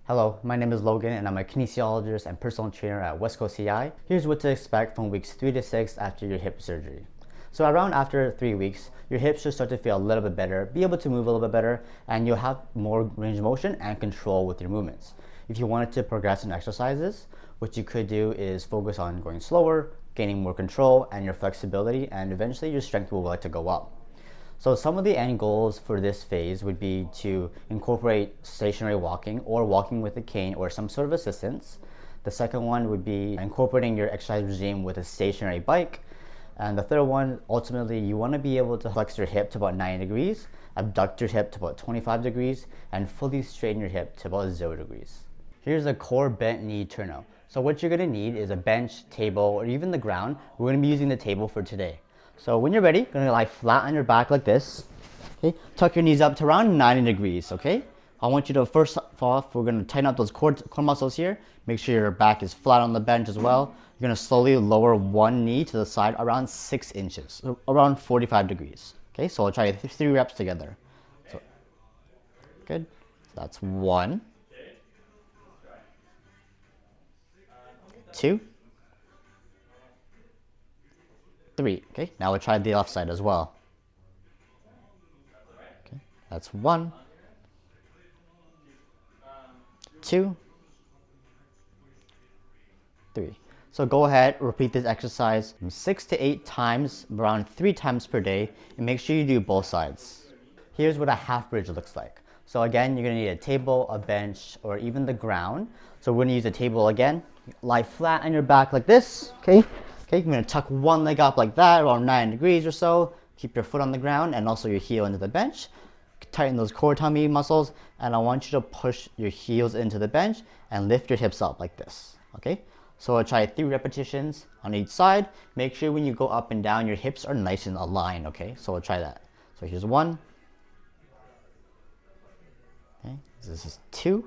Hello, my name is Logan and I'm a kinesiologist and personal trainer at West Coast CI. Here's what to expect from weeks 3 to 6 after your hip surgery. So around after 3 weeks, your hips should start to feel a little bit better, be able to move a little bit better, and you'll have more range of motion and control with your movements. If you wanted to progress in exercises, what you could do is focus on going slower, gaining more control and your flexibility, and eventually your strength will like to go up. So some of the end goals for this phase would be to incorporate stationary walking or walking with a cane or some sort of assistance. The second one would be incorporating your exercise regime with a stationary bike. And the third one, ultimately, you want to be able to flex your hip to about 90 degrees, abduct your hip to about 25 degrees, and fully straighten your hip to about 0 degrees. Here's a core bent knee turnout. So what you're going to need is a bench, table, or even the ground. We're going to be using the table for today. So when you're ready, you're going to lie flat on your back like this. Okay, tuck your knees up to around 90 degrees, okay? I want you to first off, we're going to tighten up those core muscles here. Make sure your back is flat on the bench as well. You're going to slowly lower one knee to the side around 6 inches, so around 45 degrees. Okay, so I'll try 3 reps together. So, good. So that's 1, 2, 3. Okay, now we'll try the left side as well. Okay, that's 1, 2, 3. So go ahead, repeat this exercise from 6 to 8 times, around 3 times per day, and make sure you do both sides. Here's what a half bridge looks like. So again, you're gonna need a table, a bench, or even the ground. So we're gonna use a table again. Lie flat on your back like this, okay? Okay, you're gonna tuck one leg up like that, around 9 degrees or so. Keep your foot on the ground and also your heel into the bench. Tighten those core tummy muscles, and I want you to push your heels into the bench and lift your hips up like this, okay? So I'll try 3 repetitions on each side. Make sure when you go up and down, your hips are nice and aligned, okay? So we'll try that. So here's 1. Okay, this is 2.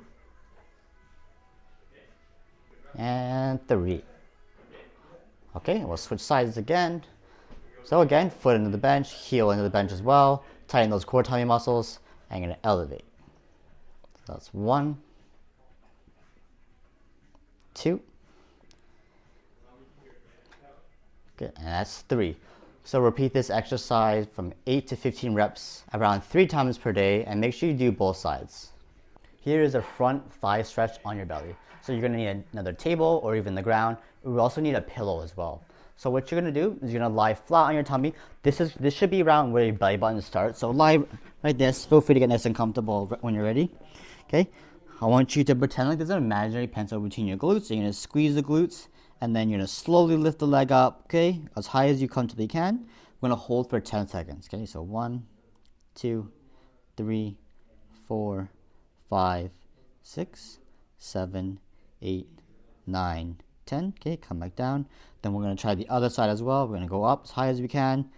And 3. Okay, we'll switch sides again. So again, foot into the bench, heel into the bench as well. Tighten those core tummy muscles, and you're gonna elevate. So that's 1, 2. Good, and that's 3. So repeat this exercise from 8 to 15 reps, around 3 times per day, and make sure you do both sides. Here is a front thigh stretch on your belly. So you're gonna need another table or even the ground. We also need a pillow as well. So what you're gonna do is you're gonna lie flat on your tummy. This should be around where your belly button starts. So lie like this. Feel free to get nice and comfortable when you're ready. Okay. I want you to pretend like there's an imaginary pencil between your glutes. So you're gonna squeeze the glutes, and then you're gonna slowly lift the leg up. Okay, as high as you comfortably can. We're gonna hold for 10 seconds. Okay. So 1, 2, 3, 4, 5, 6, 7, 8, 9, 10. Okay, come back down. Then we're going to try the other side as well. We're going to go up as high as we can.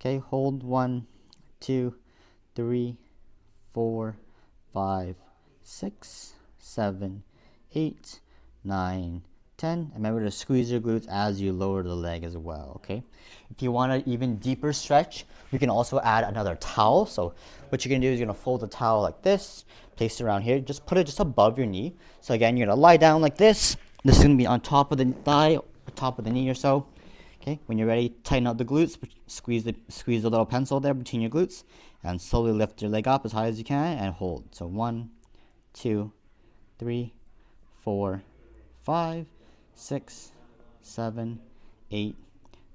Okay, hold 1, 2, 3, 4, 5, 6, 7, 8, 9, 10. And remember to squeeze your glutes as you lower the leg as well, okay? If you want an even deeper stretch, we can also add another towel. So what you're gonna do is you're gonna fold the towel like this, place it around here, just put it just above your knee. So again, you're gonna lie down like this. This is gonna be on top of the thigh, top of the knee or so. Okay, when you're ready, tighten up the glutes, squeeze the little pencil there between your glutes, and slowly lift your leg up as high as you can and hold. So 1, 2, 3, 4, 5, 6, 7, 8,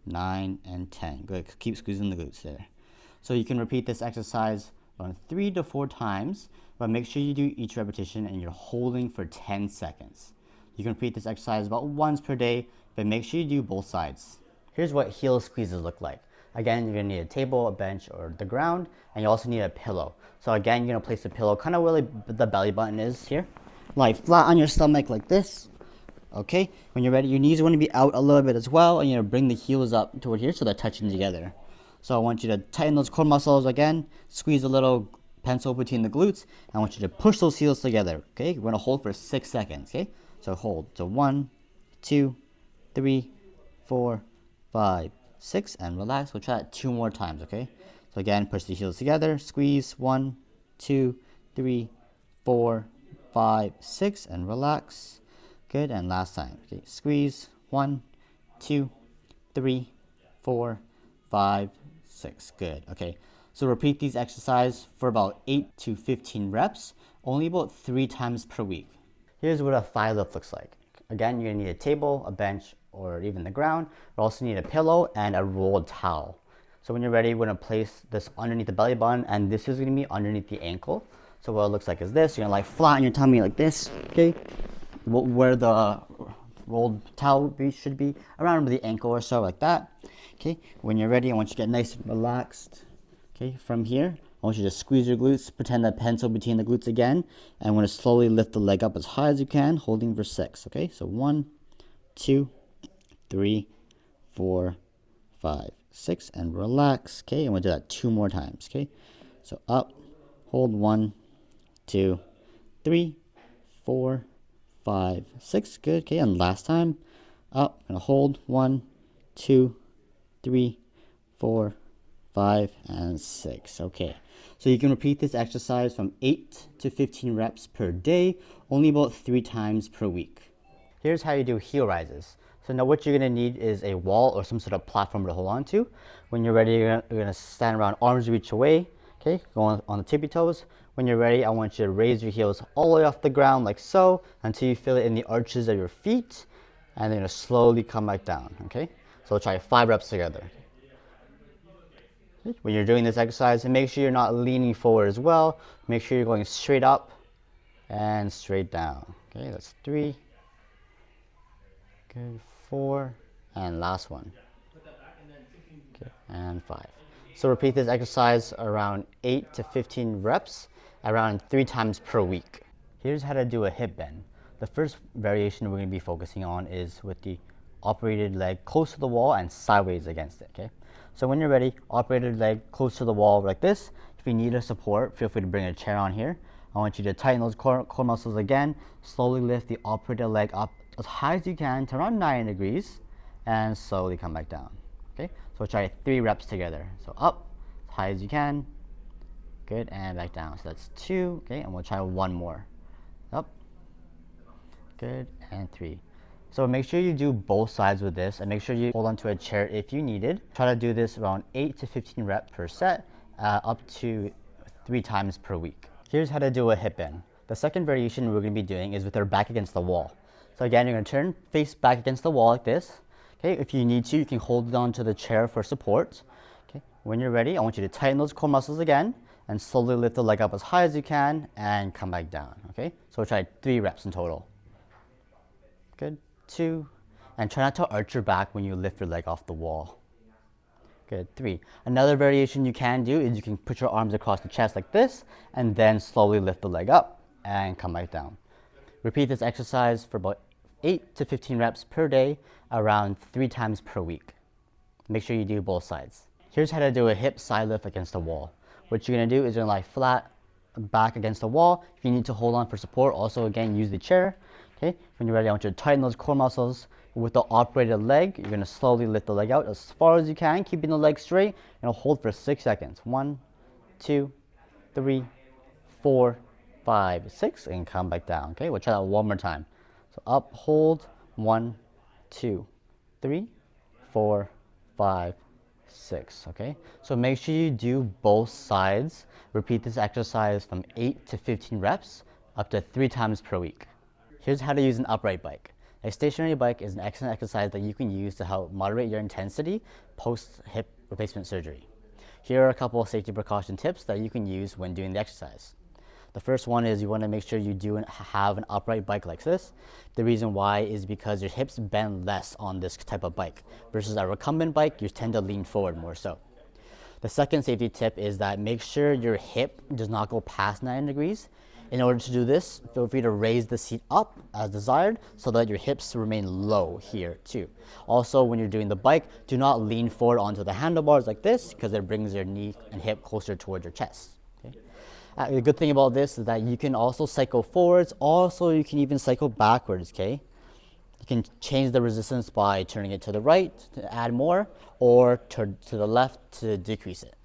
9, and 10. Good. Keep squeezing the glutes there. So you can repeat this exercise around 3 to 4 times, but make sure you do each repetition and you're holding for 10 seconds. You can repeat this exercise about once per day, but make sure you do both sides. Here's what heel squeezes look like. Again, you're gonna need a table, a bench, or the ground, and you also need a pillow. So again, you're gonna place the pillow kind of where the belly button is here. Lie flat on your stomach like this. Okay, when you're ready, your knees are going to be out a little bit as well, and you're going to bring the heels up toward here so they're touching together. So I want you to tighten those core muscles again, squeeze a little pencil between the glutes, and I want you to push those heels together. Okay, we're going to hold for 6 seconds. Okay, so hold. So 1, 2, 3, 4, 5, 6, and relax. We'll try that 2 more times. Okay, So again, push the heels together, squeeze, 1, 2, 3, 4, 5, 6, and relax. Good, and last time. Okay, squeeze. 1, 2, 3, 4, 5, 6. Good. Okay, so repeat these exercises for about 8 to 15 reps, only about 3 times per week. Here's what a thigh lift looks like. Again, you're gonna need a table, a bench, or even the ground. You also need a pillow and a rolled towel. So when you're ready, we're gonna place this underneath the belly button, and this is gonna be underneath the ankle. So what it looks like is this. You're gonna lie flat on your tummy like this, okay? Where the rolled towel should be, around the ankle or so, like that. Okay, when you're ready, I want you to get nice and relaxed. Okay, from here, I want you to squeeze your glutes, pretend that pencil between the glutes again, and I'm going to slowly lift the leg up as high as you can, holding for 6. Okay, so 1, 2, 3, 4, 5, 6, and relax. Okay, and we'll do that 2 more times. Okay, so up, hold 1, 2, 3, 4, 5, 6. Good. Okay, and last time, up, and hold 1, 2, 3, 4, 5, and 6. Okay, so you can repeat this exercise from 8 to 15 reps per day, only about 3 times per week. Here's how you do heel rises. So now what you're going to need is a wall or some sort of platform to hold on to. When you're ready, you're going to stand around, arms reach away. Okay, go on the tippy toes. When you're ready, I want you to raise your heels all the way off the ground like so until you feel it in the arches of your feet, and then slowly come back down. Okay, so we'll try 5 reps together. When you're doing this exercise, and make sure you're not leaning forward as well. Make sure you're going straight up and straight down. Okay, that's 3. Good, 4, and last one. Okay, and 5. So repeat this exercise around 8 to 15 reps, around 3 times per week. Here's how to do a hip bend. The first variation we're going to be focusing on is with the operated leg close to the wall and sideways against it. Okay, so when you're ready, operated leg close to the wall like this. If you need a support, feel free to bring a chair on here. I want you to tighten those core muscles again. Slowly lift the operated leg up as high as you can to around 9 degrees, and slowly come back down. Okay, so we'll try 3 reps together. So up, as high as you can. Good, and back down. So that's 2. Okay, and we'll try 1 more. Up. Good, and 3. So make sure you do both sides with this, and make sure you hold onto a chair if you needed. Try to do this around 8 to 15 reps per set, up to 3 times per week. Here's how to do a hip bend. The second variation we're going to be doing is with our back against the wall. So again, you're going to turn face back against the wall like this. Okay, if you need to, you can hold it onto the chair for support. Okay, when you're ready, I want you to tighten those core muscles again and slowly lift the leg up as high as you can and come back down. Okay, so we'll try 3 reps in total. Good, 2, and try not to arch your back when you lift your leg off the wall. Good, 3. Another variation you can do is you can put your arms across the chest like this and then slowly lift the leg up and come back down. Repeat this exercise for about 8 to 15 reps per day, around 3 times per week. Make sure you do both sides. Here's how to do a hip side lift against the wall. What you're going to do is you're going to lie flat back against the wall. If you need to hold on for support, also again use the chair. Okay, when you're ready, I want you to tighten those core muscles. With the operated leg, you're going to slowly lift the leg out as far as you can, keeping the leg straight, and hold for 6 seconds. 1, 2, 3, 4, 5, 6, and come back down. Okay, we'll try that 1 more time. So up, hold, 1, 2, 3, 4, 5, 6. Okay, so make sure you do both sides. Repeat this exercise from 8 to 15 reps, up to 3 times per week. Here's how to use an upright bike. A stationary bike is an excellent exercise that you can use to help moderate your intensity post-hip replacement surgery. Here are a couple of safety precaution tips that you can use when doing the exercise. The first one is you want to make sure you do have an upright bike like this. The reason why is because your hips bend less on this type of bike versus a recumbent bike, you tend to lean forward more so. The second safety tip is that make sure your hip does not go past 9 degrees. In order to do this, feel free to raise the seat up as desired so that your hips remain low here too. Also, when you're doing the bike, do not lean forward onto the handlebars like this because it brings your knee and hip closer towards your chest. Okay? The good thing about this is that you can also cycle forwards. Also, you can even cycle backwards. Okay? You can change the resistance by turning it to the right to add more, or turn to the left to decrease it.